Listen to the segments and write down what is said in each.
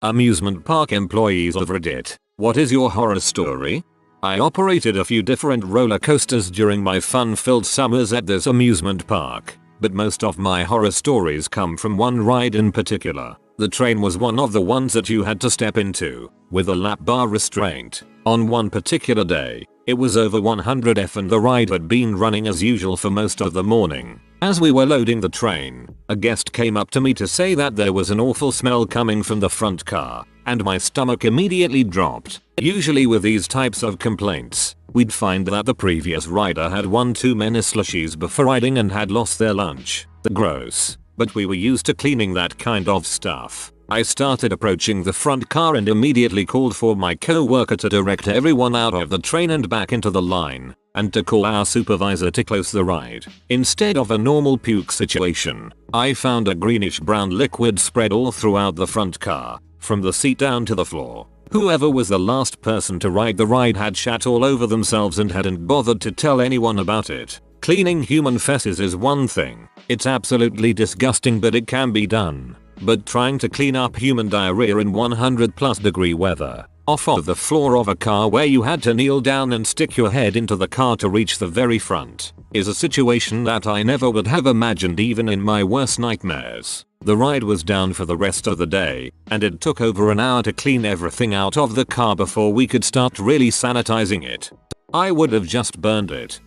Amusement park employees of Reddit, what is your horror story? I operated a few different roller coasters during my fun-filled summers at this amusement park, but most of my horror stories come from one ride in particular. The train was one of the ones that you had to step into, with a lap bar restraint. On one particular day, it was over 100 and the ride had been running as usual for most of the morning. As we were loading the train, a guest came up to me to say that there was an awful smell coming from the front car, and my stomach immediately dropped. Usually with these types of complaints, we'd find that the previous rider had one too many slushies before riding and had lost their lunch. Gross. But we were used to cleaning that kind of stuff. I started approaching the front car and immediately called for my co-worker to direct everyone out of the train and back into the line, and to call our supervisor to close the ride. Instead of a normal puke situation, I found a greenish brown liquid spread all throughout the front car, from the seat down to the floor. Whoever was the last person to ride the ride had shat all over themselves and hadn't bothered to tell anyone about it. Cleaning human feces is one thing. It's absolutely disgusting, but it can be done. But trying to clean up human diarrhea in 100+ degree weather, off of the floor of a car where you had to kneel down and stick your head into the car to reach the very front, is a situation that I never would have imagined even in my worst nightmares. The ride was down for the rest of the day, and it took over an hour to clean everything out of the car before we could start really sanitizing it. I would have just burned it.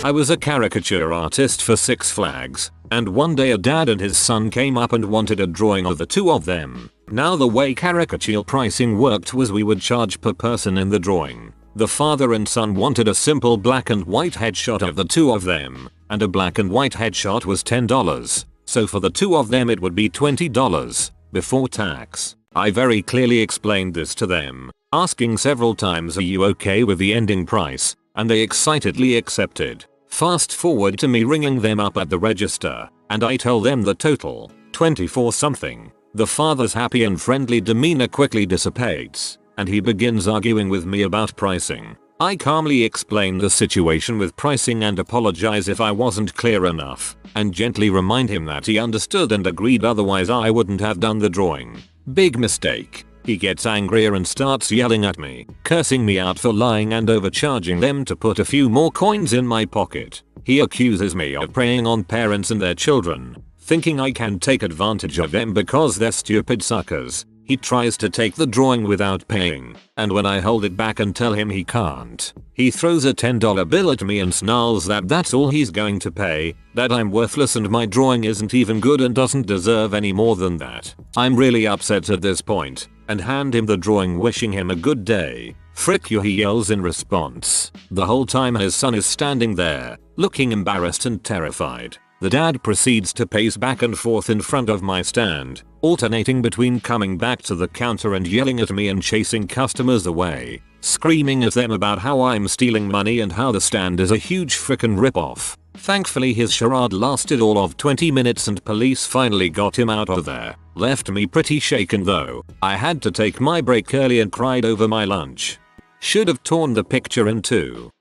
I was a caricature artist for Six Flags, and one day a dad and his son came up and wanted a drawing of the two of them. Now the way caricature pricing worked was we would charge per person in the drawing. The father and son wanted a simple black and white headshot of the two of them, and a black and white headshot was $10. So for the two of them it would be $20, before tax. I very clearly explained this to them, asking several times, "Are you okay with the ending price?" And they excitedly accepted. Fast forward to me ringing them up at the register, and I tell them the total, 24 something. The father's happy and friendly demeanor quickly dissipates, and he begins arguing with me about pricing. I calmly explain the situation with pricing and apologize if I wasn't clear enough, and gently remind him that he understood and agreed, otherwise I wouldn't have done the drawing. Big mistake. He gets angrier and starts yelling at me, cursing me out for lying and overcharging them to put a few more coins in my pocket. He accuses me of preying on parents and their children, thinking I can take advantage of them because they're stupid suckers. He tries to take the drawing without paying, and when I hold it back and tell him he can't, he throws a $10 bill at me and snarls that that's all he's going to pay, that I'm worthless and my drawing isn't even good and doesn't deserve any more than that. I'm really upset at this point, and hand him the drawing wishing him a good day. "Frick you," he yells in response. The whole time his son is standing there, looking embarrassed and terrified. The dad proceeds to pace back and forth in front of my stand, alternating between coming back to the counter and yelling at me and chasing customers away, screaming at them about how I'm stealing money and how the stand is a huge frickin' ripoff. Thankfully his charade lasted all of 20 minutes and police finally got him out of there. Left me pretty shaken though. I had to take my break early and cried over my lunch. Should have torn the picture in two.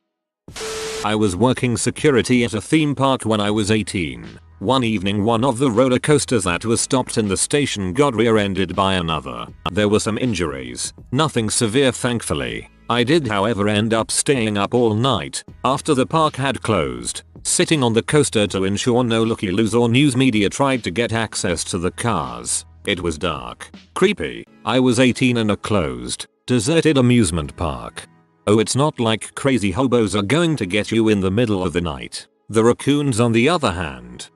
I was working security at a theme park when I was 18. One evening one of the roller coasters that was stopped in the station got rear-ended by another. There were some injuries, nothing severe thankfully. I did however end up staying up all night, after the park had closed, sitting on the coaster to ensure no looky-loos or news media tried to get access to the cars. It was dark, creepy. I was 18 in a closed, deserted amusement park. Oh, it's not like crazy hobos are going to get you in the middle of the night. The raccoons on the other hand.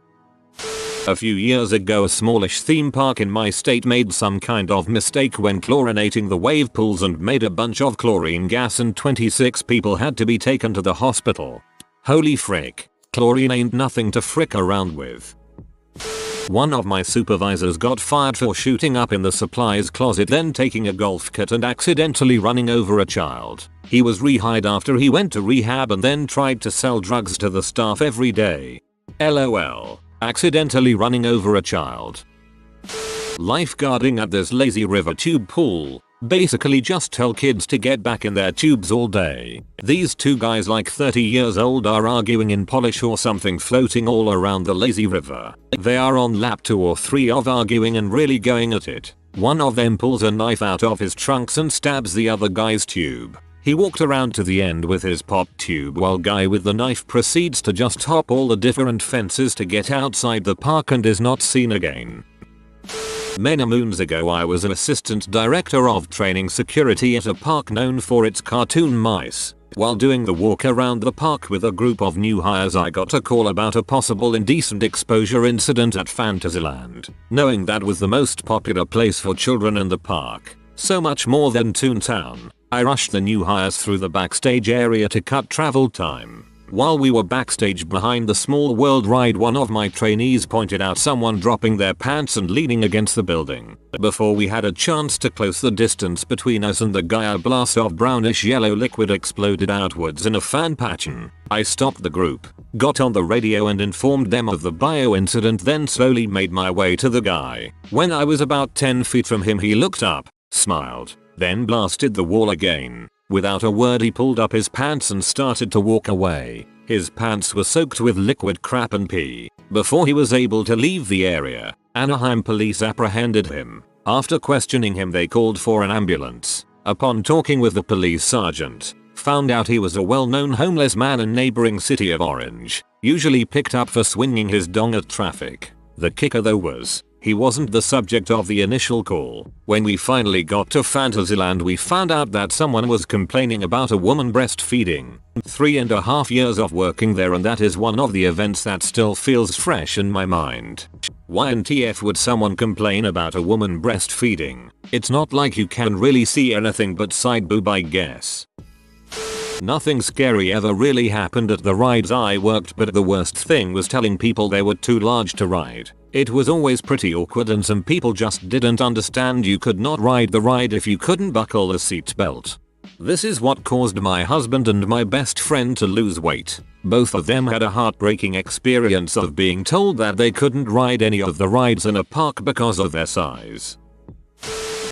A few years ago a smallish theme park in my state made some kind of mistake when chlorinating the wave pools and made a bunch of chlorine gas and 26 people had to be taken to the hospital. Holy frick, chlorine ain't nothing to frick around with. One of my supervisors got fired for shooting up in the supplies closet, then taking a golf kit and accidentally running over a child. He was rehired after he went to rehab and then tried to sell drugs to the staff every day. LOL. Accidentally running over a child. Lifeguarding at this lazy river tube pool. Basically just tell kids to get back in their tubes all day. These two guys like 30 years old are arguing in Polish or something, floating all around the lazy river. They are on lap 2 or 3 of arguing and really going at it. One of them pulls a knife out of his trunks and stabs the other guy's tube. He walked around to the end with his pop tube while guy with the knife proceeds to just hop all the different fences to get outside the park and is not seen again. Many moons ago I was an assistant director of training security at a park known for its cartoon mice. While doing the walk around the park with a group of new hires I got a call about a possible indecent exposure incident at Fantasyland. Knowing that was the most popular place for children in the park, so much more than Toontown, I rushed the new hires through the backstage area to cut travel time. While we were backstage behind the Small World ride, one of my trainees pointed out someone dropping their pants and leaning against the building. Before we had a chance to close the distance between us and the guy, a blast of brownish yellow liquid exploded outwards in a fan pattern. I stopped the group, got on the radio and informed them of the bio incident, then slowly made my way to the guy. When I was about 10 feet from him he looked up, smiled, then blasted the wall again. Without a word he pulled up his pants and started to walk away. His pants were soaked with liquid crap and pee. Before he was able to leave the area, Anaheim police apprehended him. After questioning him they called for an ambulance. Upon talking with the police sergeant, found out he was a well-known homeless man in neighboring city of Orange, usually picked up for swinging his dong at traffic. The kicker though was, he wasn't the subject of the initial call. When we finally got to Fantasyland we found out that someone was complaining about a woman breastfeeding. 3.5 years of working there and that is one of the events that still feels fresh in my mind. Why in TF would someone complain about a woman breastfeeding? It's not like you can really see anything but side boob, I guess. Nothing scary ever really happened at the rides I worked, but the worst thing was telling people they were too large to ride. It was always pretty awkward and some people just didn't understand you could not ride the ride if you couldn't buckle the seatbelt. This is what caused my husband and my best friend to lose weight. Both of them had a heartbreaking experience of being told that they couldn't ride any of the rides in a park because of their size.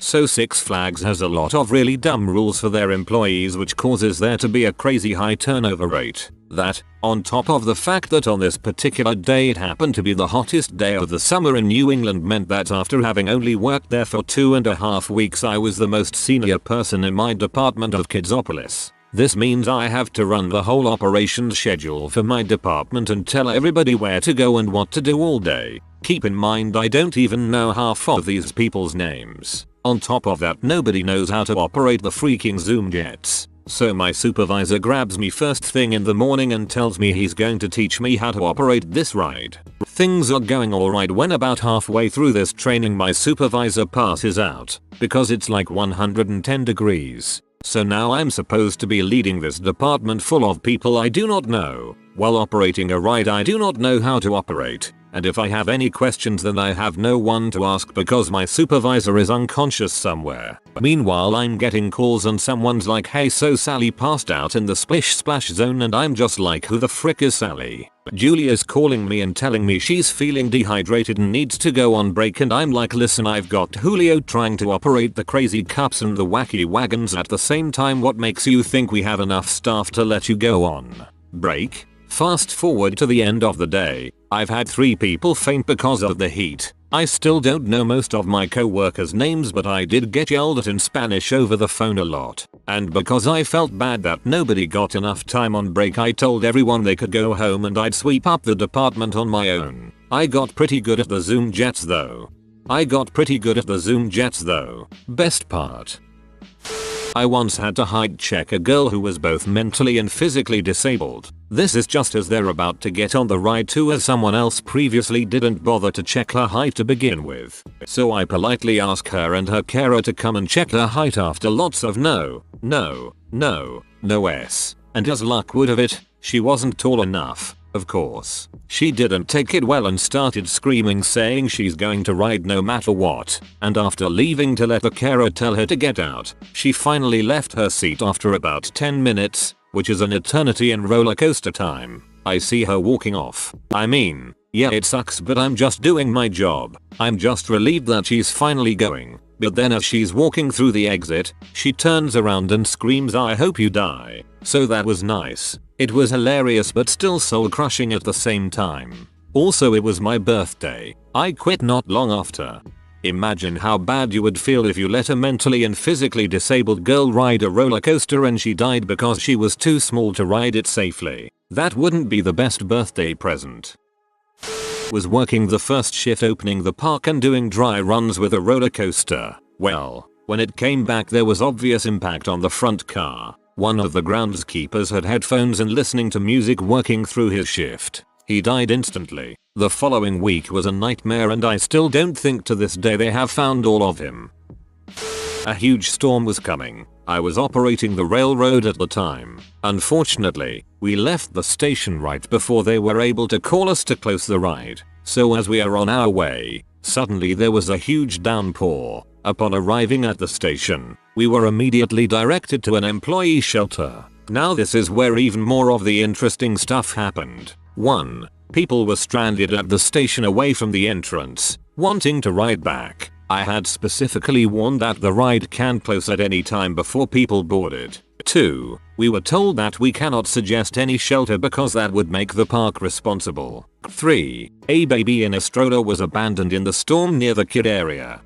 So Six Flags has a lot of really dumb rules for their employees, which causes there to be a crazy high turnover rate. That, on top of the fact that on this particular day it happened to be the hottest day of the summer in New England, meant that after having only worked there for 2.5 weeks I was the most senior person in my department of Kidzopolis. This means I have to run the whole operations schedule for my department and tell everybody where to go and what to do all day. Keep in mind I don't even know half of these people's names. On top of that nobody knows how to operate the freaking Zoom jets. So my supervisor grabs me first thing in the morning and tells me he's going to teach me how to operate this ride. Things are going alright when about halfway through this training my supervisor passes out because it's like 110 degrees. So now I'm supposed to be leading this department full of people I do not know, while operating a ride I do not know how to operate. And if I have any questions then I have no one to ask because my supervisor is unconscious somewhere. Meanwhile I'm getting calls and someone's like, hey, so Sally passed out in the splish splash zone, and I'm just like, who the frick is Sally? Julia's calling me and telling me she's feeling dehydrated and needs to go on break, and I'm like, listen, I've got Julio trying to operate the crazy cups and the wacky wagons at the same time. What makes you think we have enough staff to let you go on break? Fast forward to the end of the day, I've had 3 people faint because of the heat. I still don't know most of my co-workers' names, but I did get yelled at in Spanish over the phone a lot. And because I felt bad that nobody got enough time on break, I told everyone they could go home and I'd sweep up the department on my own. I got pretty good at the Zoom jets though. Best part. I once had to height check a girl who was both mentally and physically disabled. This is just as they're about to get on the ride too, as someone else previously didn't bother to check her height to begin with. So I politely ask her and her carer to come and check her height after lots of no. And as luck would have it, she wasn't tall enough. Of course, she didn't take it well and started screaming, saying she's going to ride no matter what, and after leaving to let the carer tell her to get out, she finally left her seat after about 10 minutes, which is an eternity in roller coaster time. I see her walking off. I mean, yeah, it sucks, but I'm just doing my job. I'm just relieved that she's finally going. But then as she's walking through the exit, she turns around and screams, I hope you die. So that was nice. It was hilarious but still soul crushing at the same time. Also, it was my birthday. I quit not long after. Imagine how bad you would feel if you let a mentally and physically disabled girl ride a roller coaster and she died because she was too small to ride it safely. That wouldn't be the best birthday present. Was working the first shift opening the park and doing dry runs with a roller coaster. Well, when it came back there was obvious impact on the front car. One of the groundskeepers had headphones and listening to music working through his shift. He died instantly. The following week was a nightmare and I still don't think to this day they have found all of him. A huge storm was coming. I was operating the railroad at the time. Unfortunately, we left the station right before they were able to call us to close the ride. So as we are on our way, suddenly there was a huge downpour. Upon arriving at the station, we were immediately directed to an employee shelter. Now this is where even more of the interesting stuff happened. 1. People were stranded at the station away from the entrance, wanting to ride back. I had specifically warned that the ride can close at any time before people boarded. 2. We were told that we cannot suggest any shelter because that would make the park responsible. 3. A baby in a stroller was abandoned in the storm near the kid area.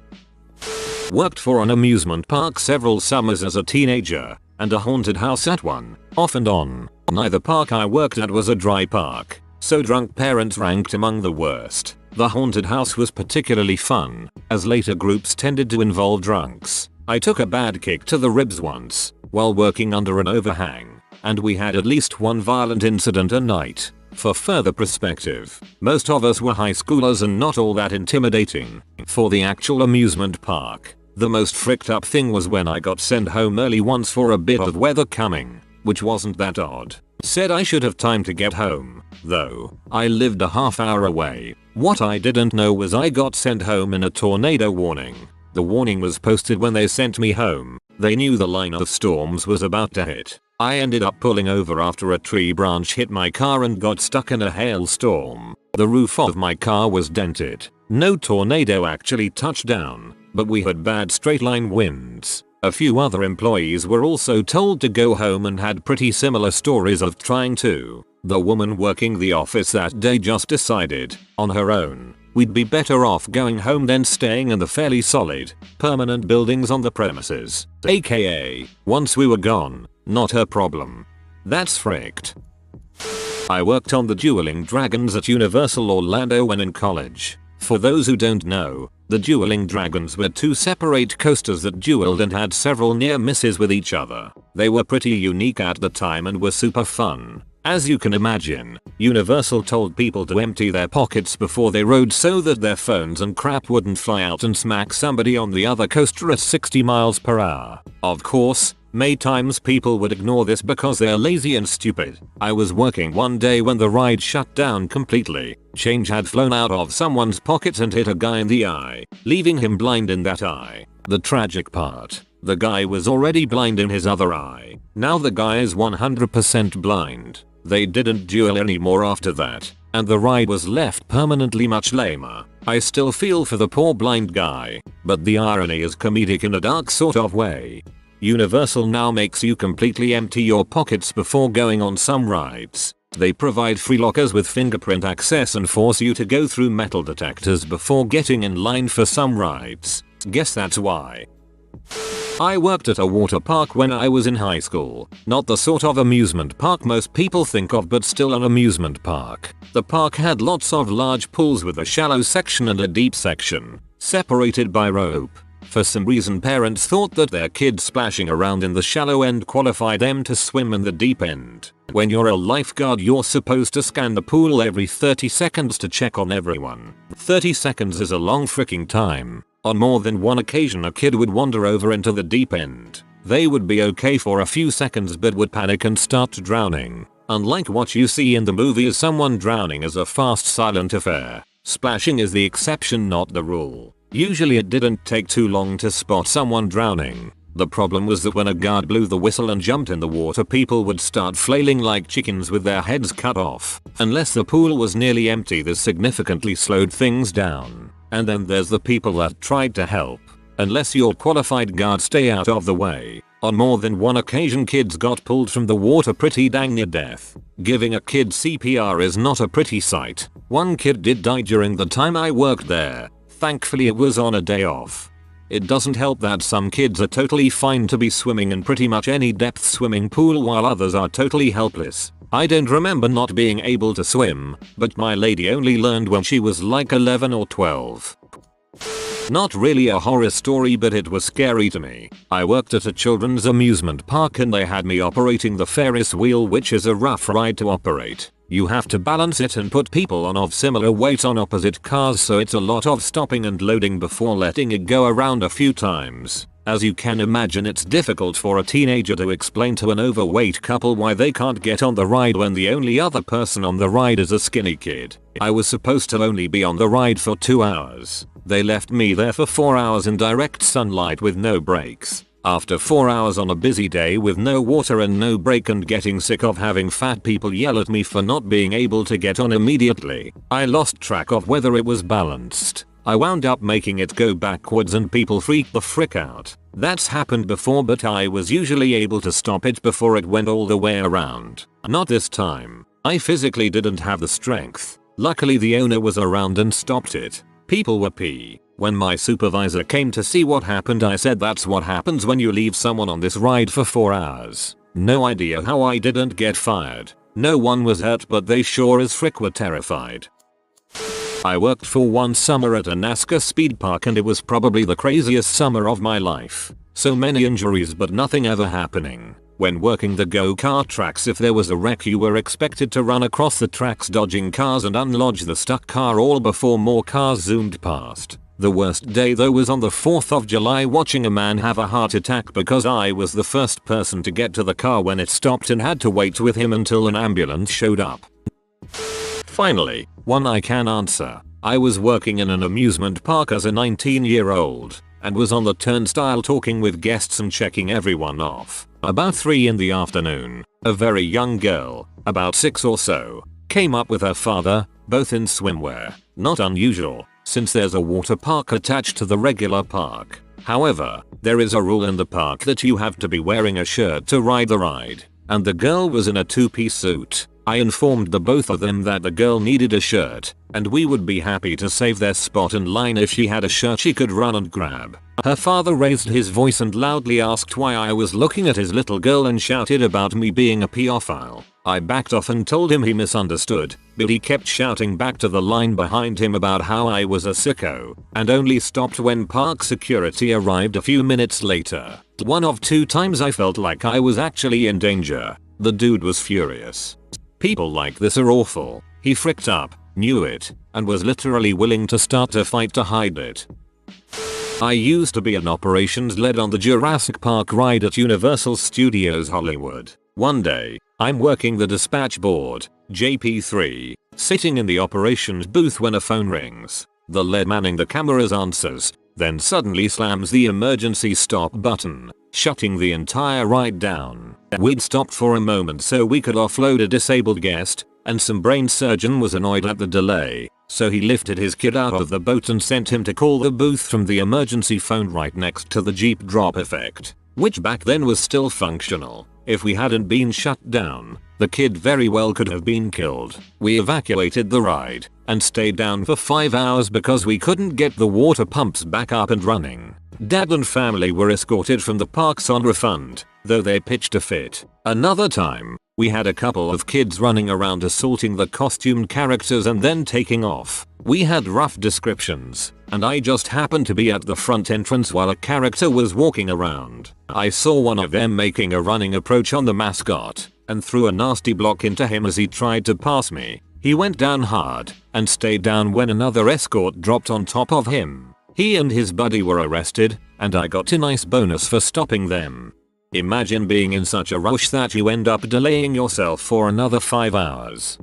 Worked for an amusement park several summers as a teenager, and a haunted house at one, off and on. Neither park I worked at was a dry park, so drunk parents ranked among the worst. The haunted house was particularly fun, as later groups tended to involve drunks. I took a bad kick to the ribs once, while working under an overhang, and we had at least one violent incident a night. For further perspective, most of us were high schoolers and not all that intimidating. For the actual amusement park, the most fricked up thing was when I got sent home early once for a bit of weather coming, which wasn't that odd. Said I should have time to get home, though. I lived a half hour away. What I didn't know was I got sent home in a tornado warning. The warning was posted when they sent me home. They knew the line of storms was about to hit. I ended up pulling over after a tree branch hit my car and got stuck in a hailstorm. The roof of my car was dented. No tornado actually touched down, but we had bad straight line winds. A few other employees were also told to go home and had pretty similar stories of trying to. The woman working the office that day just decided, on her own, we'd be better off going home than staying in the fairly solid, permanent buildings on the premises. AKA, once we were gone, not her problem. That's fricked. I worked on the Dueling Dragons at Universal Orlando when in college. For those who don't know, the Dueling Dragons were two separate coasters that dueled and had several near misses with each other. They were pretty unique at the time and were super fun. As you can imagine, Universal told people to empty their pockets before they rode so that their phones and crap wouldn't fly out and smack somebody on the other coaster at 60 miles per hour. Of course, many times people would ignore this because they're lazy and stupid. I was working one day when the ride shut down completely. Change had flown out of someone's pockets and hit a guy in the eye, leaving him blind in that eye. The tragic part, the guy was already blind in his other eye. Now the guy is 100% blind. They didn't duel anymore after that, and the ride was left permanently much lamer. I still feel for the poor blind guy, but the irony is comedic in a dark sort of way. Universal now makes you completely empty your pockets before going on some rides. They provide free lockers with fingerprint access and force you to go through metal detectors before getting in line for some rides. Guess that's why. I worked at a water park when I was in high school. Not the sort of amusement park most people think of, but still an amusement park. The park had lots of large pools with a shallow section and a deep section, separated by rope. For some reason parents thought that their kids splashing around in the shallow end qualified them to swim in the deep end. When you're a lifeguard you're supposed to scan the pool every 30 seconds to check on everyone. 30 seconds is a long freaking time. On more than one occasion a kid would wander over into the deep end. They would be okay for a few seconds but would panic and start drowning. Unlike what you see in the movies, someone drowning is a fast silent affair. Splashing is the exception, not the rule. Usually it didn't take too long to spot someone drowning. The problem was that when a guard blew the whistle and jumped in the water people would start flailing like chickens with their heads cut off. Unless the pool was nearly empty this significantly slowed things down. And then there's the people that tried to help. Unless you're qualified guard, stay out of the way. On more than one occasion kids got pulled from the water pretty dang near death. Giving a kid CPR is not a pretty sight. One kid did die during the time I worked there. Thankfully it was on a day off. It doesn't help that some kids are totally fine to be swimming in pretty much any depth swimming pool while others are totally helpless. I don't remember not being able to swim, but my lady only learned when she was like 11 or 12. Not really a horror story, but it was scary to me. I worked at a children's amusement park and they had me operating the Ferris wheel, which is a rough ride to operate. You have to balance it and put people on of similar weight on opposite cars, so it's a lot of stopping and loading before letting it go around a few times. As you can imagine, it's difficult for a teenager to explain to an overweight couple why they can't get on the ride when the only other person on the ride is a skinny kid. I was supposed to only be on the ride for 2 hours. They left me there for 4 hours in direct sunlight with no breaks. After 4 hours on a busy day with no water and no break and getting sick of having fat people yell at me for not being able to get on immediately, I lost track of whether it was balanced. I wound up making it go backwards and people freaked the frick out. That's happened before, but I was usually able to stop it before it went all the way around. Not this time. I physically didn't have the strength. Luckily the owner was around and stopped it. People were pee. When my supervisor came to see what happened, I said that's what happens when you leave someone on this ride for 4 hours. No idea how I didn't get fired. No one was hurt, but they sure as frick were terrified. I worked for one summer at a Nascar speed park and it was probably the craziest summer of my life. So many injuries but nothing ever happening. When working the go-kart tracks, if there was a wreck you were expected to run across the tracks dodging cars and unlodge the stuck car all before more cars zoomed past. The worst day though was on the 4th of July, watching a man have a heart attack because I was the first person to get to the car when it stopped and had to wait with him until an ambulance showed up. Finally, one I can answer. I was working in an amusement park as a 19-year-old and was on the turnstile talking with guests and checking everyone off. About 3 in the afternoon, a very young girl, about 6 or so, came up with her father, both in swimwear. Not unusual, since there's a water park attached to the regular park. However, there is a rule in the park that you have to be wearing a shirt to ride the ride, and the girl was in a 2-piece suit. I informed the both of them that the girl needed a shirt, and we would be happy to save their spot in line if she had a shirt she could run and grab. Her father raised his voice and loudly asked why I was looking at his little girl and shouted about me being a pedophile. I backed off and told him he misunderstood, but he kept shouting back to the line behind him about how I was a sicko, and only stopped when park security arrived a few minutes later. One of 2 times I felt like I was actually in danger. The dude was furious. People like this are awful. He fricked up, knew it, and was literally willing to start a fight to hide it. I used to be an operations lead on the Jurassic Park ride at Universal Studios Hollywood. One day, I'm working the dispatch board, JP3, sitting in the operations booth when a phone rings. The lead manning the cameras answers, then suddenly slams the emergency stop button, shutting the entire ride down. We'd stopped for a moment so we could offload a disabled guest, and some brain surgeon was annoyed at the delay, so he lifted his kid out of the boat and sent him to call the booth from the emergency phone right next to the Jeep drop effect, which back then was still functional. If we hadn't been shut down, the kid very well could have been killed. We evacuated the ride and stayed down for 5 hours because we couldn't get the water pumps back up and running. Dad and family were escorted from the parks on refund, though they pitched a fit. Another time, we had a couple of kids running around assaulting the costumed characters and then taking off. We had rough descriptions, and I just happened to be at the front entrance while a character was walking around. I saw one of them making a running approach on the mascot, and threw a nasty block into him as he tried to pass me. He went down hard, and stayed down when another escort dropped on top of him. He and his buddy were arrested, and I got a nice bonus for stopping them. Imagine being in such a rush that you end up delaying yourself for another 5 hours.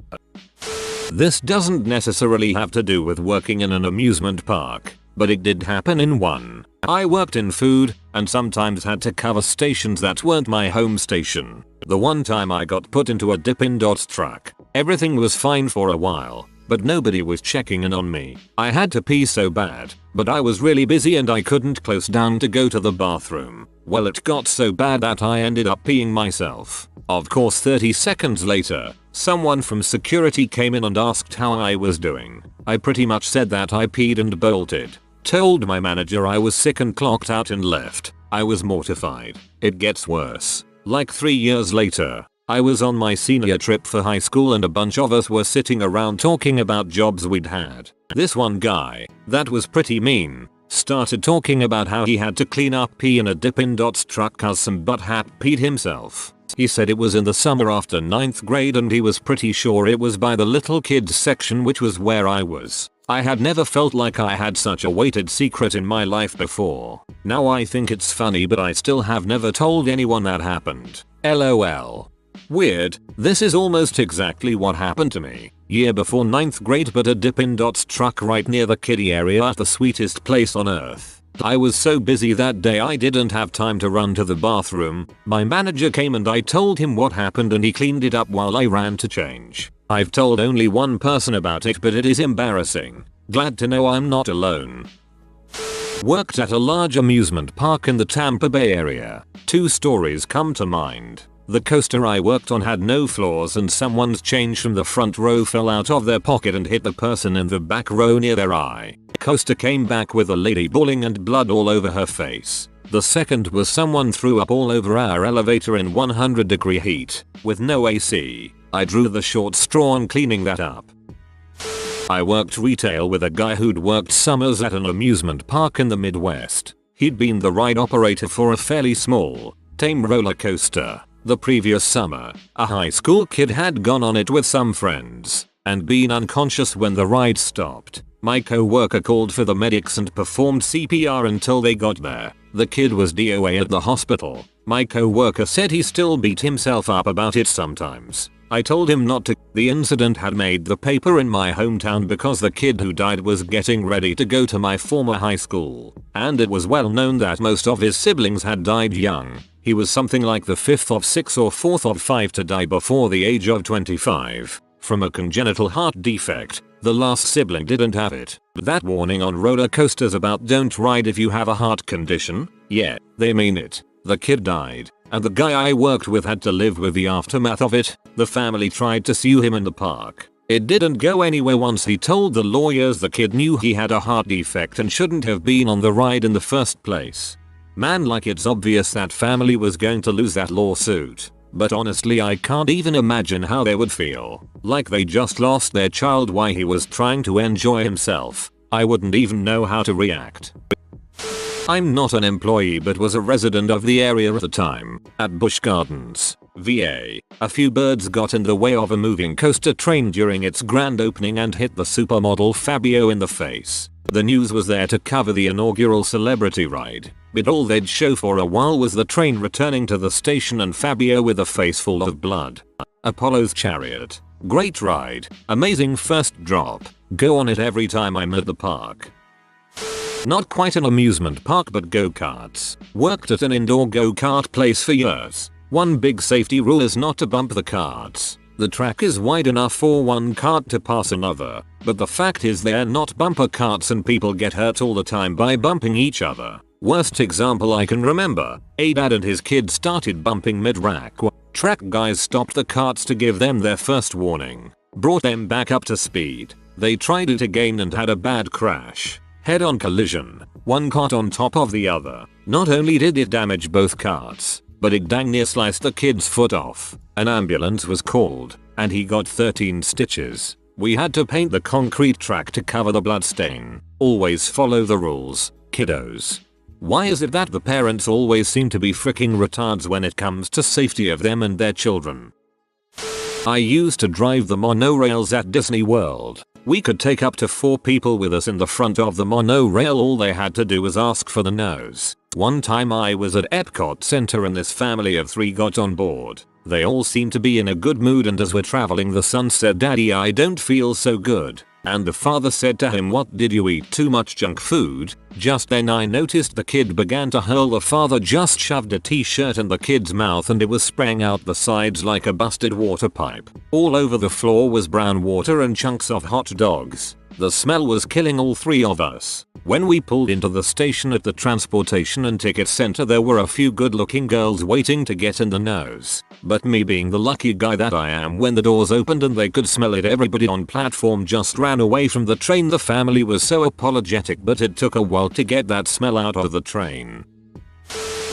This doesn't necessarily have to do with working in an amusement park, but it did happen in one. I worked in food, and sometimes had to cover stations that weren't my home station. The one time I got put into a Dippin' Dots truck, everything was fine for a while, but nobody was checking in on me. I had to pee so bad, but I was really busy and I couldn't close down to go to the bathroom. Well, it got so bad that I ended up peeing myself. Of course, 30 seconds later, someone from security came in and asked how I was doing. I pretty much said that I peed and bolted. Told my manager I was sick and clocked out and left. I was mortified. It gets worse. Like 3 years later, I was on my senior trip for high school and a bunch of us were sitting around talking about jobs we'd had. This one guy, that was pretty mean, started talking about how he had to clean up pee in a Dippin' Dots truck cause some butthap peed himself. He said it was in the summer after 9th grade and he was pretty sure it was by the little kids section, which was where I was. I had never felt like I had such a weighted secret in my life before. Now I think it's funny, but I still have never told anyone that happened. LOL. Weird, this is almost exactly what happened to me. Year before 9th grade, but a Dippin' Dots truck right near the kiddie area at the sweetest place on earth. I was so busy that day I didn't have time to run to the bathroom. My manager came and I told him what happened and he cleaned it up while I ran to change. I've told only one person about it, but it is embarrassing. Glad to know I'm not alone. Worked at a large amusement park in the Tampa Bay area. 2 stories come to mind. The coaster I worked on had no floors and someone's change from the front row fell out of their pocket and hit the person in the back row near their eye. Coaster came back with a lady bawling and blood all over her face. The second was someone threw up all over our elevator in 100-degree heat, with no AC. I drew the short straw on cleaning that up. I worked retail with a guy who'd worked summers at an amusement park in the Midwest. He'd been the ride operator for a fairly small, tame roller coaster. The previous summer, a high school kid had gone on it with some friends and been unconscious when the ride stopped. My co-worker called for the medics and performed CPR until they got there. The kid was DOA at the hospital. My co-worker said he still beat himself up about it sometimes. I told him not to. The incident had made the paper in my hometown because the kid who died was getting ready to go to my former high school, and it was well known that most of his siblings had died young. He was something like the 5th of 6 or 4th of 5 to die before the age of 25 from a congenital heart defect. The last sibling didn't have it. That warning on roller coasters about don't ride if you have a heart condition? Yeah, they mean it. The kid died, and the guy I worked with had to live with the aftermath of it. The family tried to sue him in the park. It didn't go anywhere once he told the lawyers the kid knew he had a heart defect and shouldn't have been on the ride in the first place. Man, like it's obvious that family was going to lose that lawsuit. But honestly, I can't even imagine how they would feel. Like they just lost their child while he was trying to enjoy himself. I wouldn't even know how to react. I'm not an employee but was a resident of the area at the time. At Busch Gardens, VA, a few birds got in the way of a moving coaster train during its grand opening and hit the supermodel Fabio in the face. The news was there to cover the inaugural celebrity ride, but all they'd show for a while was the train returning to the station and Fabio with a face full of blood. Apollo's Chariot. Great ride. Amazing first drop. Go on it every time I'm at the park. Not quite an amusement park but go-karts. Worked at an indoor go-kart place for years. One big safety rule is not to bump the karts. The track is wide enough for one kart to pass another, but the fact is they're not bumper karts and people get hurt all the time by bumping each other. Worst example I can remember, a dad and his kid started bumping mid-rack. Track guys stopped the karts to give them their first warning, brought them back up to speed. They tried it again and had a bad crash. Head-on collision, one kart on top of the other. Not only did it damage both karts, but it dang near sliced the kid's foot off. An ambulance was called, and he got 13 stitches. We had to paint the concrete track to cover the bloodstain. Always follow the rules, kiddos. Why is it that the parents always seem to be freaking retards when it comes to safety of them and their children? I used to drive the monorails at Disney World. We could take up to 4 people with us in the front of the monorail. All they had to do was ask for the nose. One time I was at Epcot Center and this family of 3 got on board. They all seemed to be in a good mood, and as we're traveling the son said, "Daddy, I don't feel so good." And the father said to him, "What, did you eat too much junk food?" Just then I noticed the kid began to hurl. The father just shoved a t-shirt in the kid's mouth and it was spraying out the sides like a busted water pipe. All over the floor was brown water and chunks of hot dogs. The smell was killing all 3 of us. When we pulled into the station at the Transportation and Ticket Center, there were a few good-looking girls waiting to get in the nose. But me being the lucky guy that I am, when the doors opened and they could smell it, everybody on platform just ran away from the train. The family was so apologetic, but it took a while to get that smell out of the train.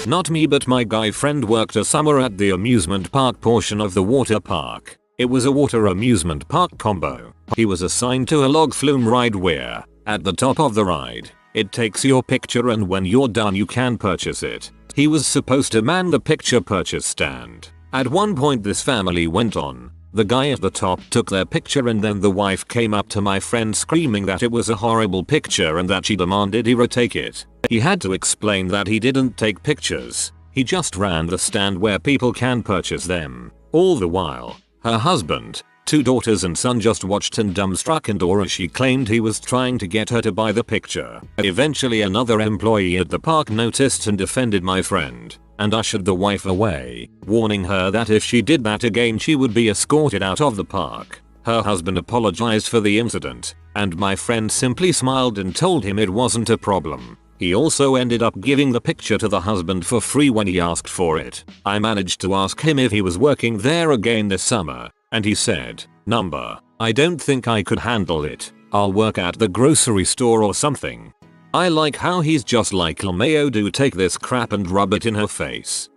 Not me, but my guy friend worked a summer at the amusement park portion of the water park. It was a water amusement park combo. He was assigned to a log flume ride where, at the top of the ride, it takes your picture and when you're done you can purchase it. He was supposed to man the picture purchase stand. At one point this family went on. The guy at the top took their picture and then the wife came up to my friend screaming that it was a horrible picture and that she demanded he retake it. He had to explain that he didn't take pictures. He just ran the stand where people can purchase them. All the while, her husband, 2 daughters and son just watched and dumbstruck in awe as she claimed he was trying to get her to buy the picture. Eventually another employee at the park noticed and defended my friend and ushered the wife away, warning her that if she did that again she would be escorted out of the park. Her husband apologized for the incident, and my friend simply smiled and told him it wasn't a problem. He also ended up giving the picture to the husband for free when he asked for it. I managed to ask him if he was working there again this summer, and he said, "Number, I don't think I could handle it. I'll work at the grocery store or something." I like how he's just like LMAO, do take this crap and rub it in her face.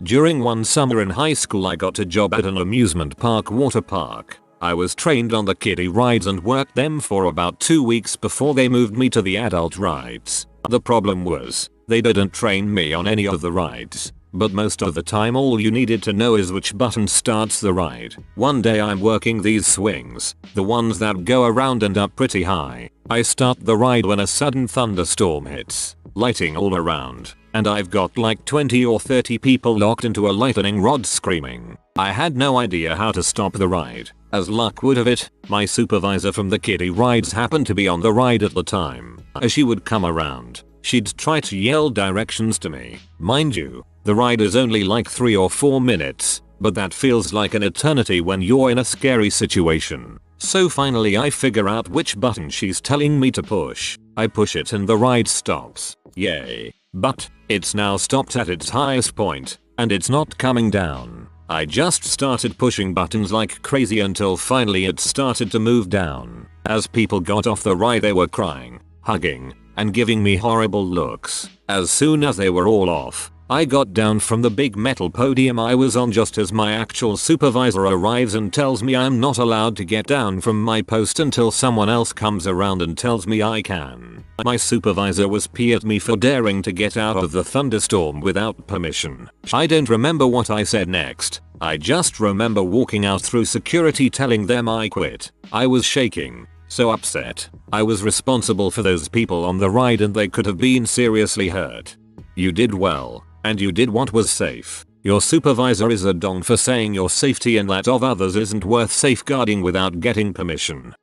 During one summer in high school I got a job at an amusement park water park. I was trained on the kiddie rides and worked them for about 2 weeks before they moved me to the adult rides. The problem was, they didn't train me on any of the rides. But most of the time all you needed to know is which button starts the ride. One day I'm working these swings, the ones that go around and up pretty high. I start the ride when a sudden thunderstorm hits, lighting all around, and I've got like 20 or 30 people locked into a lightning rod screaming. I had no idea how to stop the ride. As luck would have it, my supervisor from the kiddie rides happened to be on the ride at the time. As she would come around, she'd try to yell directions to me. Mind you, the ride is only like 3 or 4 minutes, but that feels like an eternity when you're in a scary situation. So finally I figure out which button she's telling me to push. I push it and the ride stops. Yay. But, it's now stopped at its highest point, and it's not coming down. I just started pushing buttons like crazy until finally it started to move down. As people got off the ride they were crying, hugging, and giving me horrible looks. As soon as they were all off, I got down from the big metal podium I was on just as my actual supervisor arrives and tells me I'm not allowed to get down from my post until someone else comes around and tells me I can. My supervisor was pissed at me for daring to get out of the thunderstorm without permission. I don't remember what I said next. I just remember walking out through security telling them I quit. I was shaking. So upset. I was responsible for those people on the ride and they could have been seriously hurt. You did well. And you did what was safe. Your supervisor is a dong for saying your safety and that of others isn't worth safeguarding without getting permission.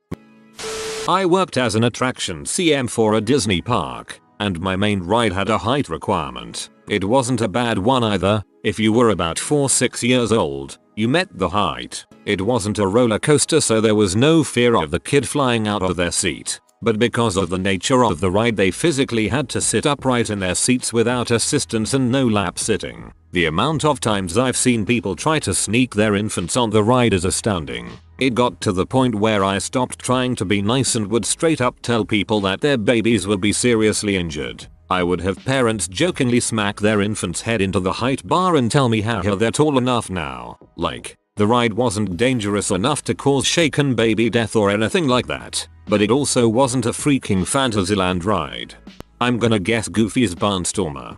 I worked as an attraction CM for a Disney park, and my main ride had a height requirement. It wasn't a bad one either. If you were about 4-6 years old, you met the height. It wasn't a roller coaster, so there was no fear of the kid flying out of their seat. But because of the nature of the ride they physically had to sit upright in their seats without assistance and no lap sitting. The amount of times I've seen people try to sneak their infants on the ride is astounding. It got to the point where I stopped trying to be nice and would straight up tell people that their babies would be seriously injured. I would have parents jokingly smack their infant's head into the height bar and tell me how they're tall enough now. Like, the ride wasn't dangerous enough to cause shaken baby death or anything like that. But it also wasn't a freaking Fantasyland ride. I'm gonna guess Goofy's Barnstormer.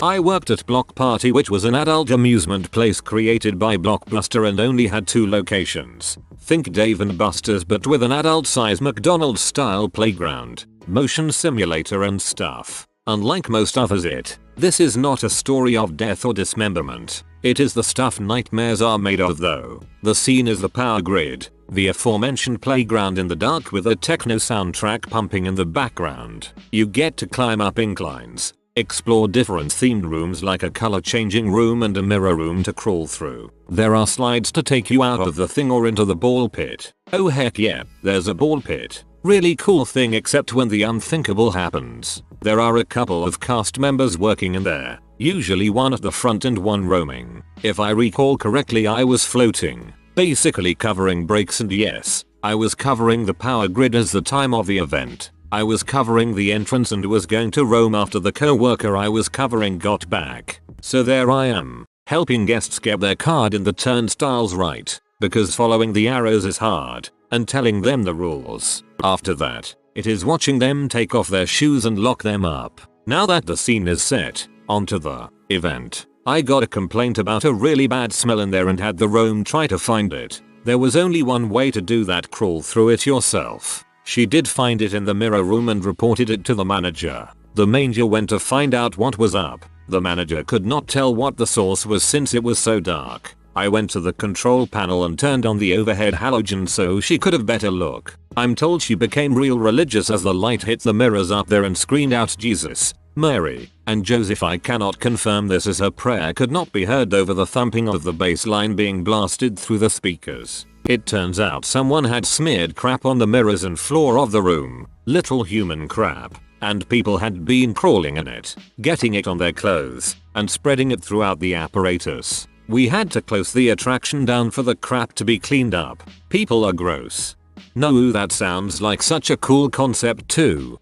I worked at Block Party, which was an adult amusement place created by Blockbuster and only had 2 locations. Think Dave and Buster's but with an adult size McDonald's style playground, motion simulator and stuff. Unlike most others this is not a story of death or dismemberment. It is the stuff nightmares are made of though. The scene is the power grid. The aforementioned playground in the dark with a techno soundtrack pumping in the background. You get to climb up inclines, explore different themed rooms like a color changing room and a mirror room to crawl through. There are slides to take you out of the thing or into the ball pit. Oh heck yeah, there's a ball pit. Really cool thing, except when the unthinkable happens. There are a couple of cast members working in there, usually one at the front and one roaming. If I recall correctly, I was floating, basically covering brakes, and yes, I was covering the power grid as the time of the event. I was covering the entrance and was going to roam after the co-worker I was covering got back. So there I am, helping guests get their card in the turnstiles right, because following the arrows is hard, and telling them the rules. After that, it is watching them take off their shoes and lock them up. Now that the scene is set, onto the event. I got a complaint about a really bad smell in there and had the roam try to find it. There was only one way to do that: crawl through it yourself. She did find it in the mirror room and reported it to the manager. The manager went to find out what was up. The manager could not tell what the source was since it was so dark. I went to the control panel and turned on the overhead halogen so she could have better look. I'm told she became real religious as the light hit the mirrors up there and screamed out Jesus, Mary, and Joseph. I cannot confirm this as her prayer could not be heard over the thumping of the bass line being blasted through the speakers. It turns out someone had smeared crap on the mirrors and floor of the room, little human crap, and people had been crawling in it, getting it on their clothes, and spreading it throughout the apparatus. We had to close the attraction down for the crap to be cleaned up. People are gross. No, that sounds like such a cool concept too.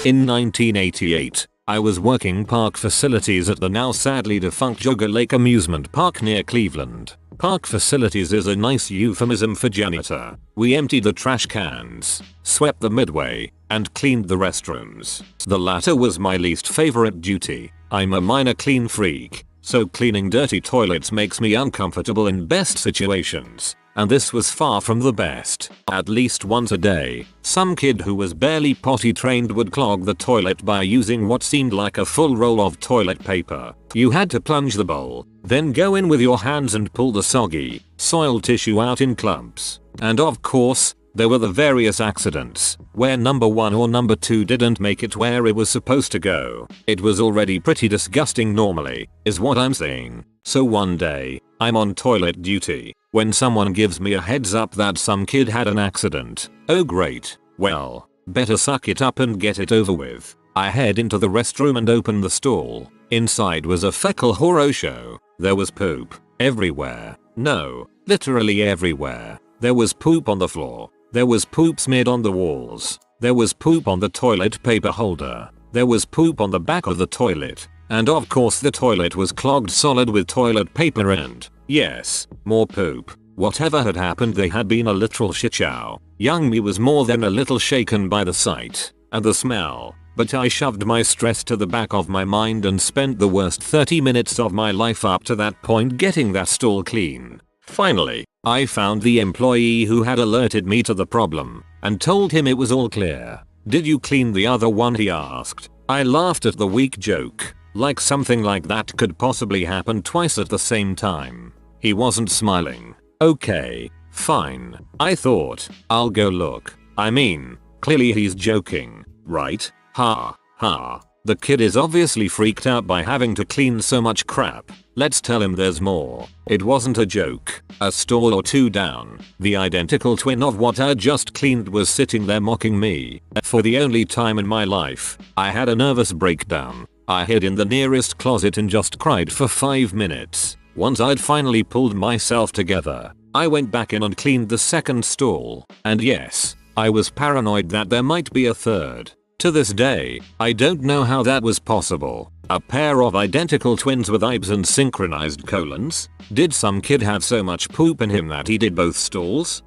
In 1988, I was working park facilities at the now sadly defunct Jogger Lake Amusement Park near Cleveland. Park facilities is a nice euphemism for janitor. We emptied the trash cans, swept the midway, and cleaned the restrooms. The latter was my least favorite duty. I'm a minor clean freak, so cleaning dirty toilets makes me uncomfortable in best situations. And this was far from the best. At least once a day, some kid who was barely potty trained would clog the toilet by using what seemed like a full roll of toilet paper. You had to plunge the bowl, then go in with your hands and pull the soggy, soiled tissue out in clumps. And of course, there were the various accidents, where number 1 or number 2 didn't make it where it was supposed to go. It was already pretty disgusting normally, is what I'm saying. So one day, I'm on toilet duty, when someone gives me a heads up that some kid had an accident. Oh great, well, better suck it up and get it over with. I head into the restroom and open the stall. Inside was a fecal horror show. There was poop everywhere. No, literally everywhere. There was poop on the floor. There was poop smeared on the walls. There was poop on the toilet paper holder. There was poop on the back of the toilet. And of course the toilet was clogged solid with toilet paper and, yes, more poop. Whatever had happened, they had been a literal shit show. Young me was more than a little shaken by the sight and the smell, but I shoved my stress to the back of my mind and spent the worst 30 minutes of my life up to that point getting that stall clean. Finally, I found the employee who had alerted me to the problem and told him it was all clear. "Did you clean the other one?" he asked. I laughed at the weak joke, like something like that could possibly happen twice at the same time. He wasn't smiling. Okay, fine. I thought, I'll go look. I mean, clearly he's joking, right? Ha, ha. The kid is obviously freaked out by having to clean so much crap. Let's tell him there's more. It wasn't a joke. A stall or two down, the identical twin of what I just cleaned was sitting there mocking me. For the only time in my life, I had a nervous breakdown. I hid in the nearest closet and just cried for 5 minutes. Once I'd finally pulled myself together, I went back in and cleaned the second stall. And yes, I was paranoid that there might be a third. To this day, I don't know how that was possible. A pair of identical twins with eyes and synchronized colons? Did some kid have so much poop in him that he did both stalls?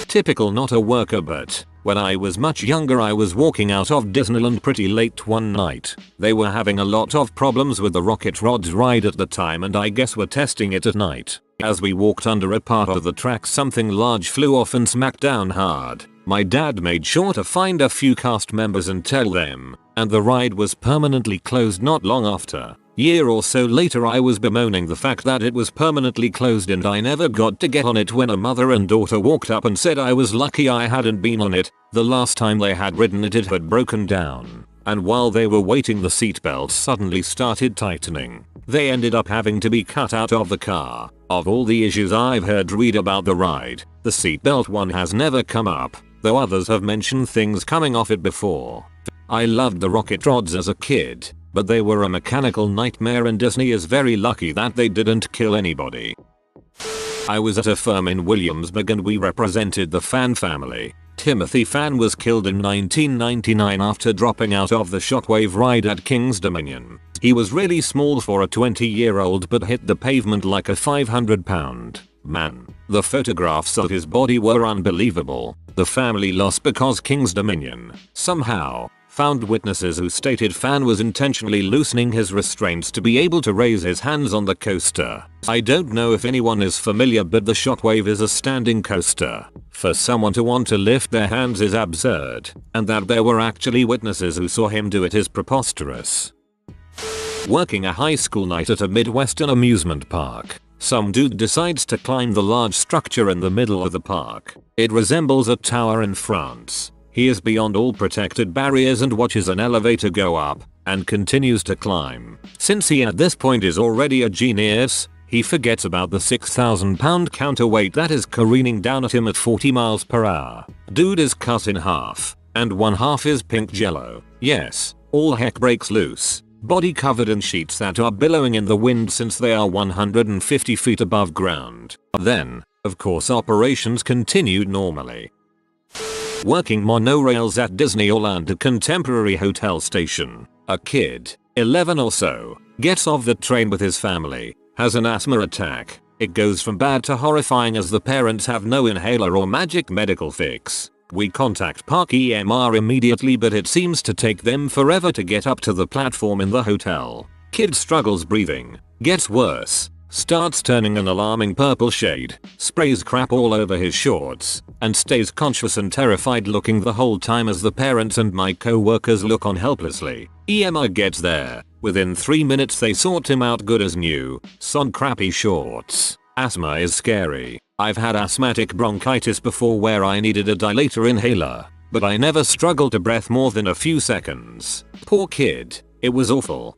Typical not a worker, but when I was much younger I was walking out of Disneyland pretty late one night. They were having a lot of problems with the Rocket Rods ride at the time and I guess were testing it at night. As we walked under a part of the track, something large flew off and smacked down hard. My dad made sure to find a few cast members and tell them, and the ride was permanently closed not long after. Year or so later I was bemoaning the fact that it was permanently closed and I never got to get on it when a mother and daughter walked up and said I was lucky I hadn't been on it. The last time they had ridden it, it had broken down. And while they were waiting, the seatbelts suddenly started tightening. They ended up having to be cut out of the car. Of all the issues I've heard read about the ride, the seatbelt one has never come up. though others have mentioned things coming off it before. I loved the rocket rods as a kid, but they were a mechanical nightmare and Disney is very lucky that they didn't kill anybody. I was at a firm in Williamsburg and we represented the Fan family. Timothy Fan was killed in 1999 after dropping out of the Shockwave ride at King's Dominion. He was really small for a 20-year-old but hit the pavement like a 500-pound man. The photographs of his body were unbelievable. The family lost because King's Dominion, somehow, found witnesses who stated Fan was intentionally loosening his restraints to be able to raise his hands on the coaster. I don't know if anyone is familiar, but the Shockwave is a standing coaster. For someone to want to lift their hands is absurd, and that there were actually witnesses who saw him do it is preposterous. Working a high school night at a Midwestern amusement park. Some dude decides to climb the large structure in the middle of the park. It resembles a tower in France. He is beyond all protected barriers and watches an elevator go up and continues to climb. Since he at this point is already a genius, he forgets about the 6,000-pound counterweight that is careening down at him at 40 miles per hour. Dude is cut in half, and one half is pink jello. Yes, all heck breaks loose. Body covered in sheets that are billowing in the wind since they are 150 feet above ground. Then, of course, operations continued normally. Working monorails at Disney Orlando Contemporary Hotel Station. A kid, 11 or so, gets off the train with his family, has an asthma attack. It goes from bad to horrifying as the parents have no inhaler or magic medical fix. We contact Park EMR immediately, but it seems to take them forever to get up to the platform in the hotel. Kid struggles breathing, gets worse, starts turning an alarming purple shade, sprays crap all over his shorts, and stays conscious and terrified looking the whole time as the parents and my co-workers look on helplessly. EMR gets there. Within 3 minutes they sort him out good as new, sod crappy shorts. Asthma is scary. I've had asthmatic bronchitis before where I needed a dilator inhaler, but I never struggled to breath more than a few seconds. Poor kid. It was awful.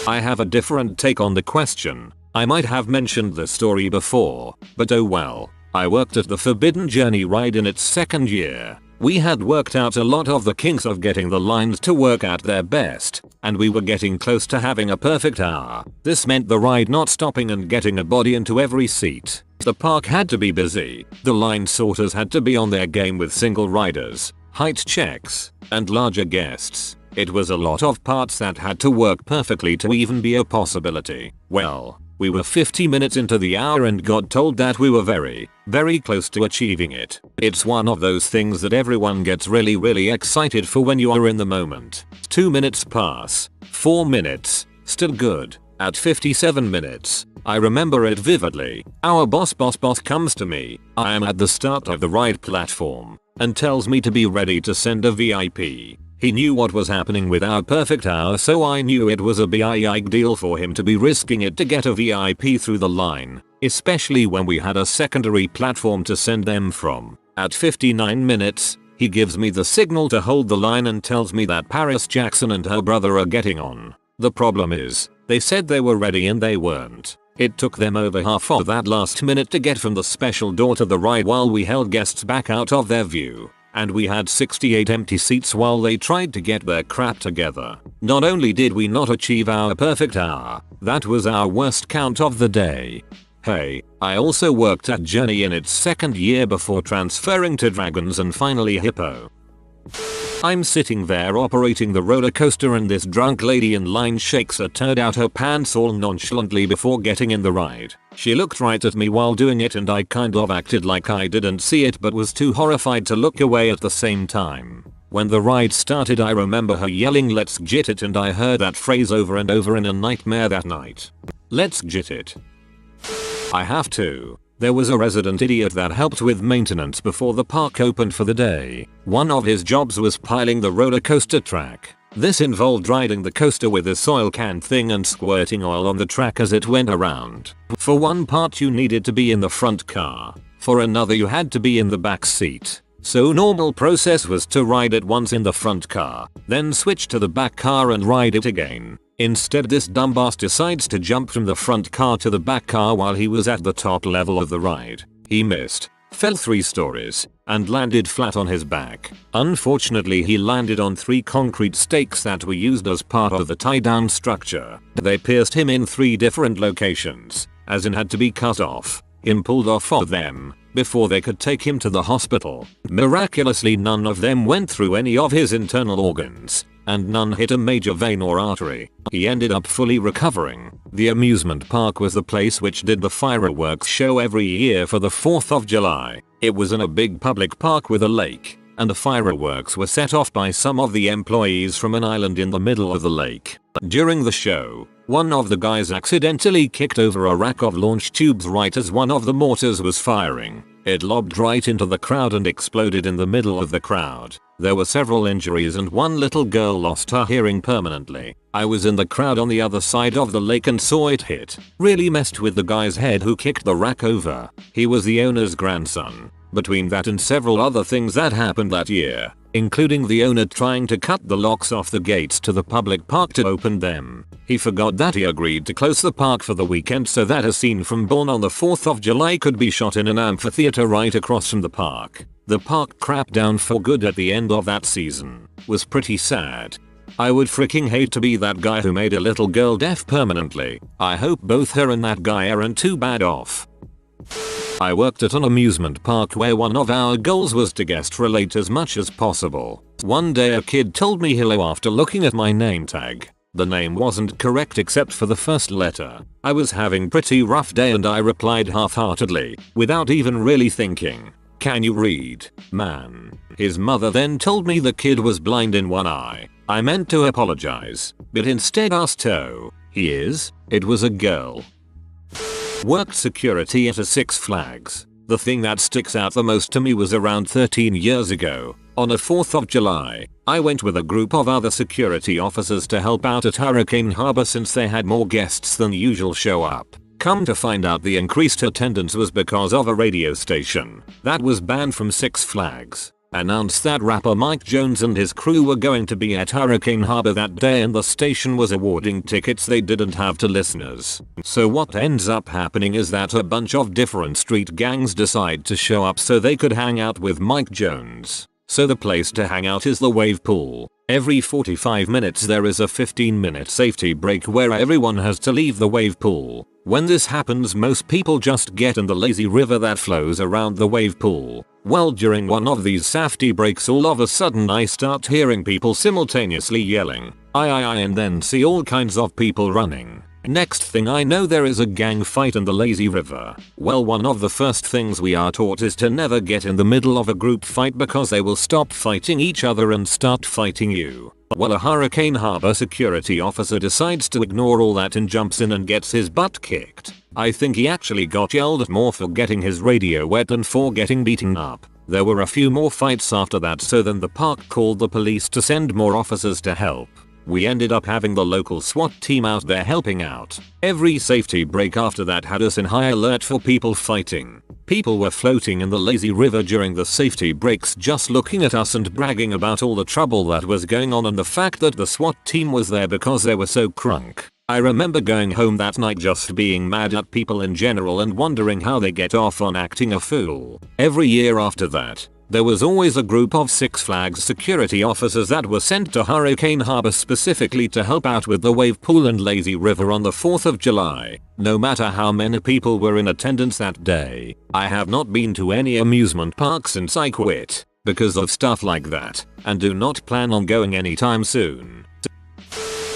I have a different take on the question. I might have mentioned the story before, but oh well. I worked at the Forbidden Journey ride in its second year. We had worked out a lot of the kinks of getting the lines to work at their best, and we were getting close to having a perfect hour. This meant the ride not stopping and getting a body into every seat. The park had to be busy. The line sorters had to be on their game with single riders, height checks, and larger guests. It was a lot of parts that had to work perfectly to even be a possibility. Well, we were 50 minutes into the hour and got told that we were very, very close to achieving it. It's one of those things that everyone gets really excited for when you are in the moment. 2 minutes pass. 4 minutes. Still good. At 57 minutes, I remember it vividly. Our boss comes to me. I am at the start of the ride platform and tells me to be ready to send a VIP. He knew what was happening with our perfect hour, so I knew it was a big deal for him to be risking it to get a VIP through the line, especially when we had a secondary platform to send them from. At 59 minutes, he gives me the signal to hold the line and tells me that Paris Jackson and her brother are getting on. The problem is, they said they were ready and they weren't. It took them over half of that last minute to get from the special door to the ride while we held guests back out of their view. And we had 68 empty seats while they tried to get their crap together. Not only did we not achieve our perfect hour, that was our worst count of the day. Hey, I also worked at Journey in its second year before transferring to Dragons and finally Hippo. I'm sitting there operating the roller coaster and this drunk lady in line shakes a turd out her pants all nonchalantly before getting in the ride. She looked right at me while doing it and I kind of acted like I didn't see it but was too horrified to look away at the same time. When the ride started I remember her yelling "let's jit it" and I heard that phrase over and over in a nightmare that night. Let's jit it. I have to. There was a resident idiot that helped with maintenance before the park opened for the day. One of his jobs was piling the roller coaster track. This involved riding the coaster with a soil can thing and squirting oil on the track as it went around. For one part you needed to be in the front car. For another you had to be in the back seat. So normal process was to ride it once in the front car, then switch to the back car and ride it again. Instead this dumbass decides to jump from the front car to the back car while he was at the top level of the ride. He missed, fell 3 stories, and landed flat on his back. Unfortunately, he landed on 3 concrete stakes that were used as part of the tie-down structure. They pierced him in 3 different locations, as in had to be cut off. Him pulled off of them before they could take him to the hospital. Miraculously, none of them went through any of his internal organs, and none hit a major vein or artery. He ended up fully recovering. The amusement park was the place which did the fireworks show every year for the 4th of July. It was in a big public park with a lake, and the fireworks were set off by some of the employees from an island in the middle of the lake. During the show, one of the guys accidentally kicked over a rack of launch tubes right as one of the mortars was firing. It lobbed right into the crowd and exploded in the middle of the crowd. There were several injuries and one little girl lost her hearing permanently. I was in the crowd on the other side of the lake and saw it hit. Really messed with the guy's head who kicked the rack over. He was the owner's grandson. Between that and several other things that happened that year, including the owner trying to cut the locks off the gates to the public park to open them, he forgot that he agreed to close the park for the weekend so that a scene from Born on the 4th of July could be shot in an amphitheater right across from the park. The park crapped down for good at the end of that season. Was pretty sad. I would freaking hate to be that guy who made a little girl deaf permanently. I hope both her and that guy aren't too bad off. I worked at an amusement park where one of our goals was to guest relate as much as possible. One day a kid told me hello after looking at my name tag. The name wasn't correct except for the first letter. I was having pretty rough day and I replied half-heartedly, without even really thinking, "Can you read, man?" His mother then told me the kid was blind in one eye. I meant to apologize, but instead asked "Oh, he is?" It was a girl. Worked security at a Six Flags. The thing that sticks out the most to me was around 13 years ago. On a 4th of July, I went with a group of other security officers to help out at Hurricane Harbor since they had more guests than usual show up. Come to find out, the increased attendance was because of a radio station that was banned from Six Flags announced that rapper Mike Jones and his crew were going to be at Hurricane Harbor that day, and the station was awarding tickets they didn't have to listeners. So what ends up happening is that a bunch of different street gangs decide to show up so they could hang out with Mike Jones. So the place to hang out is the wave pool. Every 45 minutes there is a 15-minute safety break where everyone has to leave the wave pool. When this happens, most people just get in the lazy river that flows around the wave pool. Well, during one of these safety breaks, all of a sudden I start hearing people simultaneously yelling, "I," and then see all kinds of people running. Next thing I know, there is a gang fight in the lazy river. Well, one of the first things we are taught is to never get in the middle of a group fight because they will stop fighting each other and start fighting you. Well, a Hurricane Harbor security officer decides to ignore all that and jumps in and gets his butt kicked. I think he actually got yelled at more for getting his radio wet than for getting beaten up. There were a few more fights after that, so then the park called the police to send more officers to help. We ended up having the local SWAT team out there helping out. Every safety break after that had us in high alert for people fighting. People were floating in the lazy river during the safety breaks just looking at us and bragging about all the trouble that was going on and the fact that the SWAT team was there because they were so crunk. I remember going home that night just being mad at people in general and wondering how they get off on acting a fool. Every year after that, there was always a group of Six Flags security officers that were sent to Hurricane Harbor specifically to help out with the wave pool and lazy river on the 4th of July. No matter how many people were in attendance that day, I have not been to any amusement park since I quit because of stuff like that, and do not plan on going anytime soon.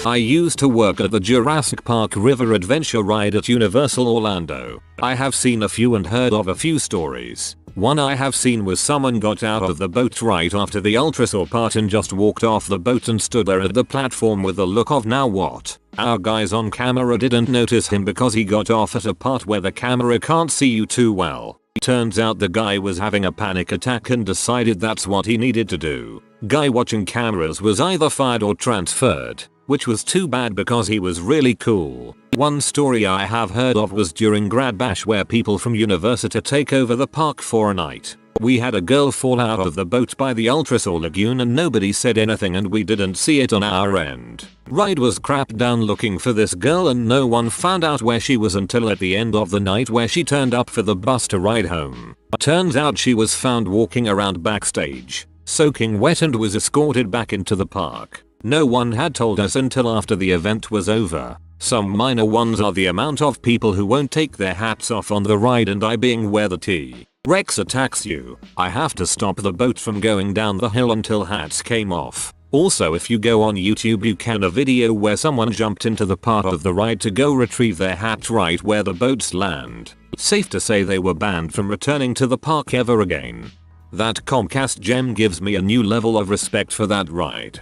I used to work at the Jurassic Park River Adventure ride at Universal Orlando. I have seen a few and heard of a few stories. One I have seen was someone got out of the boat right after the Ultra saw part and just walked off the boat and stood there at the platform with the look of "now what?" Our guys on camera didn't notice him because he got off at a part where the camera can't see you too well. Turns out the guy was having a panic attack and decided that's what he needed to do. Guy watching cameras was either fired or transferred, which was too bad because he was really cool. One story I have heard of was during Grad Bash where people from University take over the park for a night. We had a girl fall out of the boat by the Ultrasol Lagoon and nobody said anything and we didn't see it on our end. Ride was crapped down looking for this girl and no one found out where she was until at the end of the night where she turned up for the bus to ride home. Turns out she was found walking around backstage, soaking wet and was escorted back into the park. No one had told us until after the event was over. Some minor ones are the amount of people who won't take their hats off on the ride and I being where the T-Rex attacks you. I have to stop the boat from going down the hill until hats came off. Also if you go on YouTube you can a video where someone jumped into the part of the ride to go retrieve their hat right where the boats land. Safe to say they were banned from returning to the park ever again. That Comcast gem gives me a new level of respect for that ride.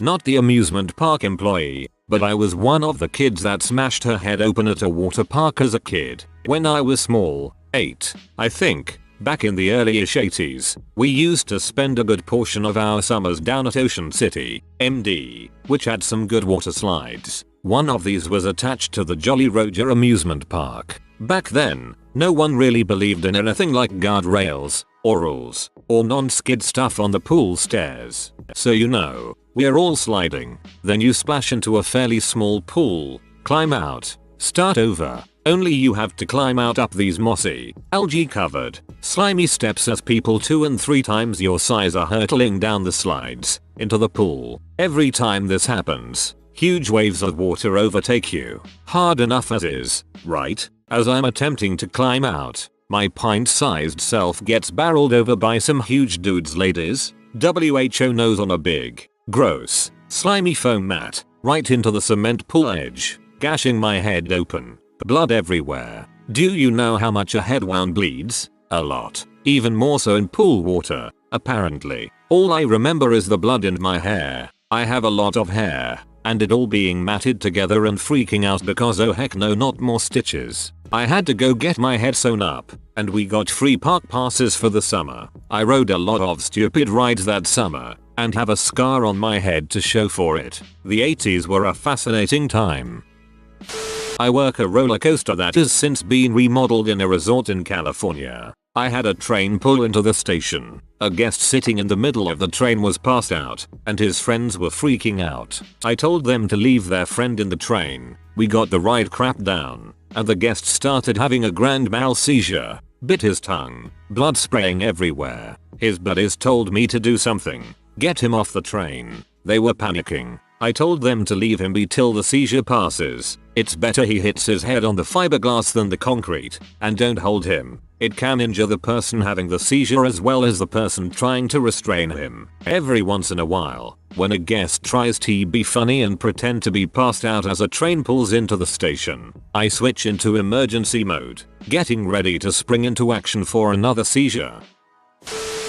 Not the amusement park employee, but I was one of the kids that smashed her head open at a water park as a kid. When I was small, 8, I think, back in the early-ish 80s, we used to spend a good portion of our summers down at Ocean City, MD, which had some good water slides. One of these was attached to the Jolly Roger amusement park. Back then, no one really believed in anything like guardrails, or rules, or non-skid stuff on the pool stairs. So you know, we're all sliding. Then you splash into a fairly small pool, climb out, start over, only you have to climb out up these mossy, algae-covered, slimy steps as people 2 and 3 times your size are hurtling down the slides, into the pool. Every time this happens, huge waves of water overtake you. Hard enough as is, right? As I'm attempting to climb out, my pint-sized self gets barreled over by some huge dudes ladies. WHO nose on a big, gross, slimy foam mat, right into the cement pool edge, gashing my head open. Blood everywhere. Do you know how much a head wound bleeds? A lot. Even more so in pool water, apparently. All I remember is the blood in my hair. I have a lot of hair, and it all being matted together and freaking out because oh heck no, not more stitches. I had to go get my head sewn up, and we got free park passes for the summer. I rode a lot of stupid rides that summer, and have a scar on my head to show for it. The 80s were a fascinating time. I work a roller coaster that has since been remodeled in a resort in California. I had a train pull into the station. A guest sitting in the middle of the train was passed out, and his friends were freaking out. I told them to leave their friend in the train. We got the ride crapped down, and the guest started having a grand mal seizure, bit his tongue, blood spraying everywhere. His buddies told me to do something, get him off the train. They were panicking. I told them to leave him be till the seizure passes. It's better he hits his head on the fiberglass than the concrete, and don't hold him. It can injure the person having the seizure as well as the person trying to restrain him. Every once in a while, when a guest tries to be funny and pretend to be passed out as a train pulls into the station, I switch into emergency mode, getting ready to spring into action for another seizure.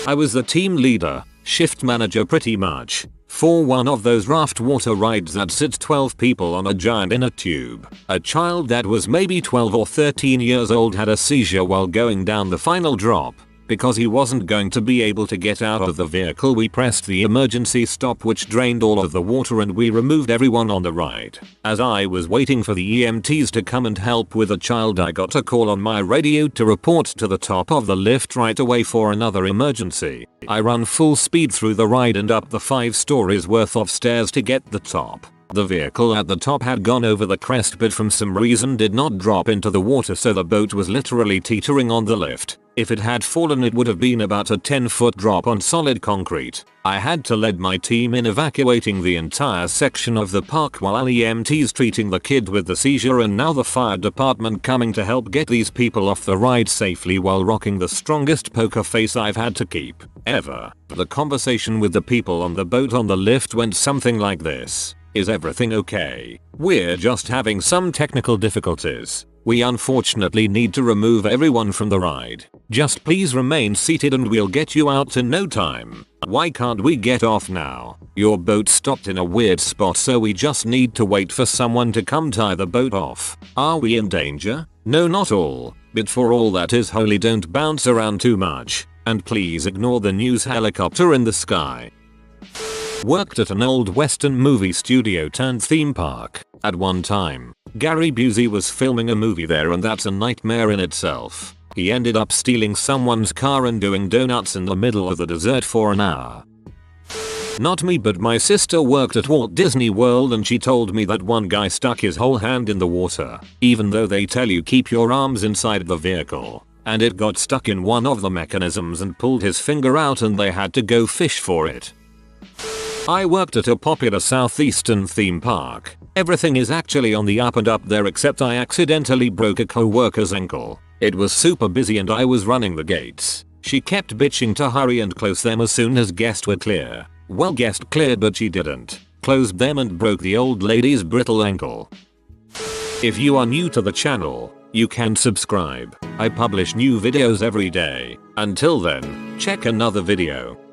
I was the team leader, shift manager pretty much, for one of those Raft water rides that sits 12 people on a giant inner tube. A child that was maybe 12 or 13 years old had a seizure while going down the final drop. Because he wasn't going to be able to get out of the vehicle, we pressed the emergency stop which drained all of the water and we removed everyone on the ride. As I was waiting for the EMTs to come and help with the child, I got a call on my radio to report to the top of the lift right away for another emergency. I run full speed through the ride and up the 5 stories worth of stairs to get the top. The vehicle at the top had gone over the crest but from some reason did not drop into the water, so the boat was literally teetering on the lift. If it had fallen it would have been about a 10-foot drop on solid concrete. I had to lead my team in evacuating the entire section of the park while EMTs treating the kid with the seizure and now the fire department coming to help get these people off the ride safely while rocking the strongest poker face I've had to keep ever. The conversation with the people on the boat on the lift went something like this. Is everything okay? We're just having some technical difficulties. We unfortunately need to remove everyone from the ride. Just please remain seated and we'll get you out in no time. Why can't we get off now? Your boat stopped in a weird spot, so we just need to wait for someone to come tie the boat off. Are we in danger? No, not all. But for all that is holy, don't bounce around too much. And please ignore the news helicopter in the sky. Worked at an old western movie studio turned theme park. At one time, Gary Busey was filming a movie there, and that's a nightmare in itself. He ended up stealing someone's car and doing donuts in the middle of the desert for an hour. Not me, but my sister worked at Walt Disney World and she told me that one guy stuck his whole hand in the water, even though they tell you keep your arms inside the vehicle, and it got stuck in one of the mechanisms and pulled his finger out and they had to go fish for it. I worked at a popular southeastern theme park. Everything is actually on the up and up there except I accidentally broke a co-worker's ankle. It was super busy and I was running the gates. She kept bitching to hurry and close them as soon as guests were clear. Well, guest cleared but she didn't. Closed them and broke the old lady's brittle ankle. If you are new to the channel, you can subscribe. I publish new videos every day. Until then, check another video.